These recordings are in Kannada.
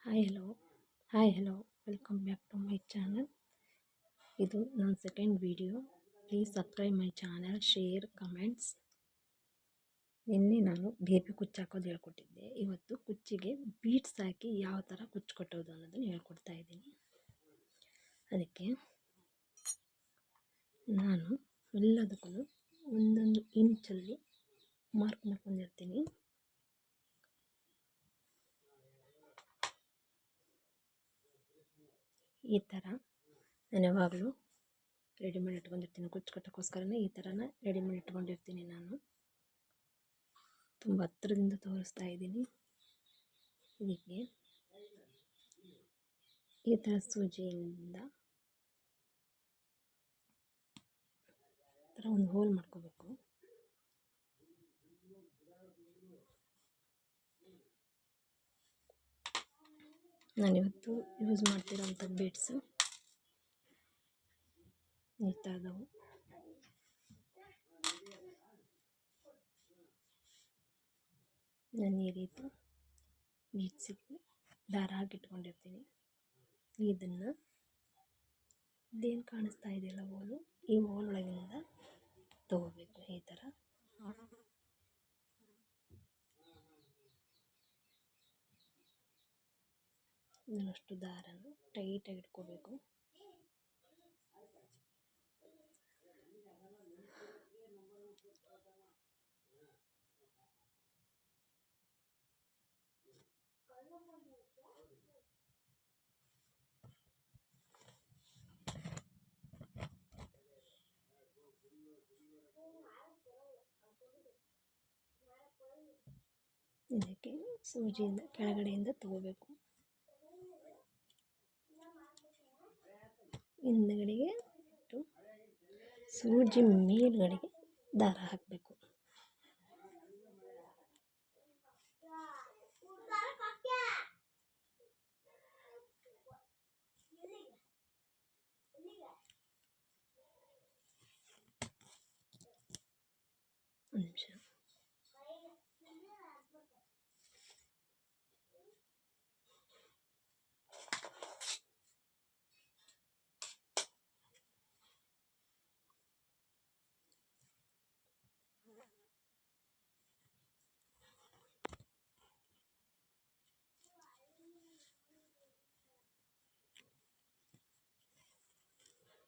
Hi, hello, welcome back to my channel. ಇದು ನನ್ನ second video. Please subscribe my channel, share, comments. ನಿನ್ನೆ ನಾನು ಬೇಬಿ ಕುಚ್ಚು ಹಾಕೋದು ಹೇಳ್ಕೊಟ್ಟಿದ್ದೆ. ಇವತ್ತು ಕುಚ್ಚಿಗೆ ಬೀಡ್ಸ್ ಹಾಕಿ ಯಾವ ಥರ ಕುಚ್ಚು ಕಟ್ಟೋದು ಅನ್ನೋದನ್ನು ಹೇಳ್ಕೊಡ್ತಾ ಇದ್ದೀನಿ. ಅದಕ್ಕೆ ನಾನು ಎಲ್ಲದಕ್ಕೂ ಒಂದೊಂದು ಇಂಚಲ್ಲಿ ಮಾರ್ಕ್ ಮಾಡ್ಕೊಂಡಿರ್ತೀನಿ. ಈ ಥರ ನಾನು ಯಾವಾಗಲೂ ರೆಡಿಮೇಡ್ ಇಟ್ಕೊಂಡಿರ್ತೀನಿ. ಕುಚ್ಚು ಕಟ್ಟೋಕ್ಕೋಸ್ಕರನೇ ಈ ಥರನ ರೆಡಿಮೇಡ್ ಇಟ್ಕೊಂಡಿರ್ತೀನಿ. ನಾನು ತುಂಬ ಹತ್ತಿರದಿಂದ ತೋರಿಸ್ತಾ ಇದ್ದೀನಿ. ಇದಕ್ಕೆ ಈ ಥರ ಸೂಜಿಯಿಂದ ಥರ ಒಂದು ಹೋಲ್ ಮಾಡ್ಕೋಬೇಕು. ನಾನಿವತ್ತು ಯೂಸ್ ಮಾಡ್ತಿರೋಂಥ ಬೀಡ್ಸು ಈ ಥರದವು. ನಾನು ಈ ರೀತಿ ಬೀಡ್ಸಿಗೆ ದಾರ ಹಾಕಿಟ್ಕೊಂಡಿರ್ತೀನಿ. ಇದನ್ನು ಇದೇನು ಕಾಣಿಸ್ತಾ ಇದೆಯಲ್ಲ ಹೋಲು, ಈ ಹೋಲ್ ಒಳಗಿಂದ ತಗೋಬೇಕು. ಈ ಥರ ಇನ್ನಷ್ಟು ದಾರನ ಟೈಟಾಗಿ ಇಟ್ಕೋಬೇಕು. ಇದಕ್ಕೆ ಸೂಜಿಯಿಂದ ಕೆಳಗಡೆಯಿಂದ ತಗೋಬೇಕು. ಹಿಂದುಗಡೆಗೆ ಇಟ್ಟು ಸೂಜಿ ಮೇಲ್ಗಡೆಗೆ ದಾರ ಹಾಕಬೇಕು. ಒಂದು ನಿಮಿಷ.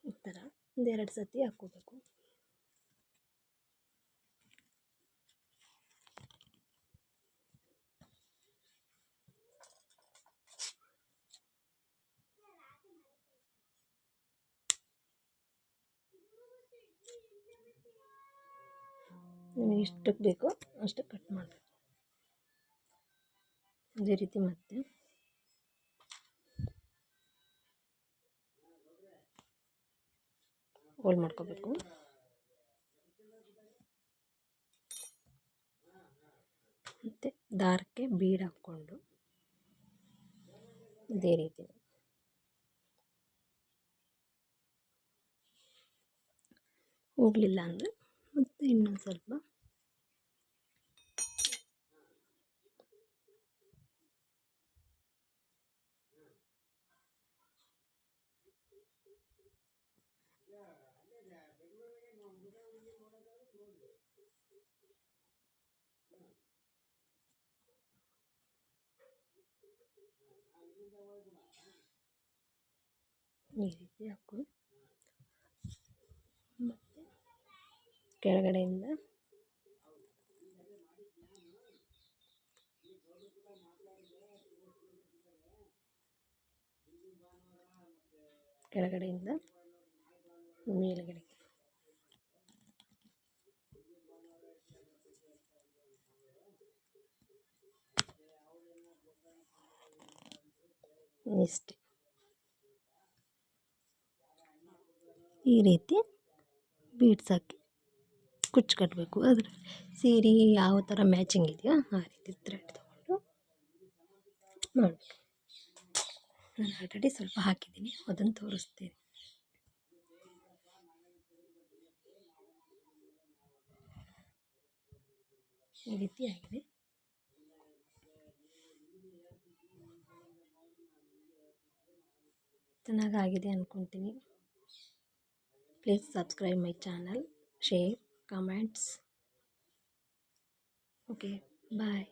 ಈ ಥರ ಒಂದೆರಡು ಸತಿ ಹಾಕ್ಕೋಬೇಕು. ನಿಮಗೆ ಇಷ್ಟಕ್ಕೆ ಬೇಕೋ ಅಷ್ಟು ಕಟ್ ಮಾಡಬೇಕು. ಅದೇ ರೀತಿ ಮತ್ತೆ ಹೋಲ್ ಮಾಡ್ಕೋಬೇಕು. ಮತ್ತು ದಾರಕ್ಕೆ ಬೀಡ್ ಹಾಕ್ಕೊಂಡು ಇದೇ ರೀತಿ ಹೋಗಲಿಲ್ಲ ಅಂದರೆ ಮತ್ತೆ ಇನ್ನೊಂದು ಸ್ವಲ್ಪ ಈ ರೀತಿ ಹಾಕು. ಮತ್ತು ಕೆಳಗಡೆಯಿಂದ ಮೇಲ್ಗಡೆಗೆ ಇಷ್ಟೇ. ಈ ರೀತಿ ಬೀಡ್ಸ್ ಹಾಕಿ ಕುಚ್ಚು ಕಟ್ಟಬೇಕು. ಅದ್ರ ಸೀರೆ ಯಾವ ಥರ ಮ್ಯಾಚಿಂಗ್ ಇದೆಯೋ ಆ ರೀತಿ ಥ್ರೆಡ್ ತೊಗೊಂಡು ಮಾಡಬೇಕು. ನಾನು ಆಲ್ರೆಡಿ ಸ್ವಲ್ಪ ಹಾಕಿದ್ದೀನಿ, ಅದನ್ನು ತೋರಿಸ್ತೀನಿ. ಈ ರೀತಿ ಆಗಿದೆ. ಚೆನ್ನಾಗಾಗಿದೆ ಅಂದ್ಕೊತೀನಿ. Please subscribe my channel, share, comments. Okay, bye.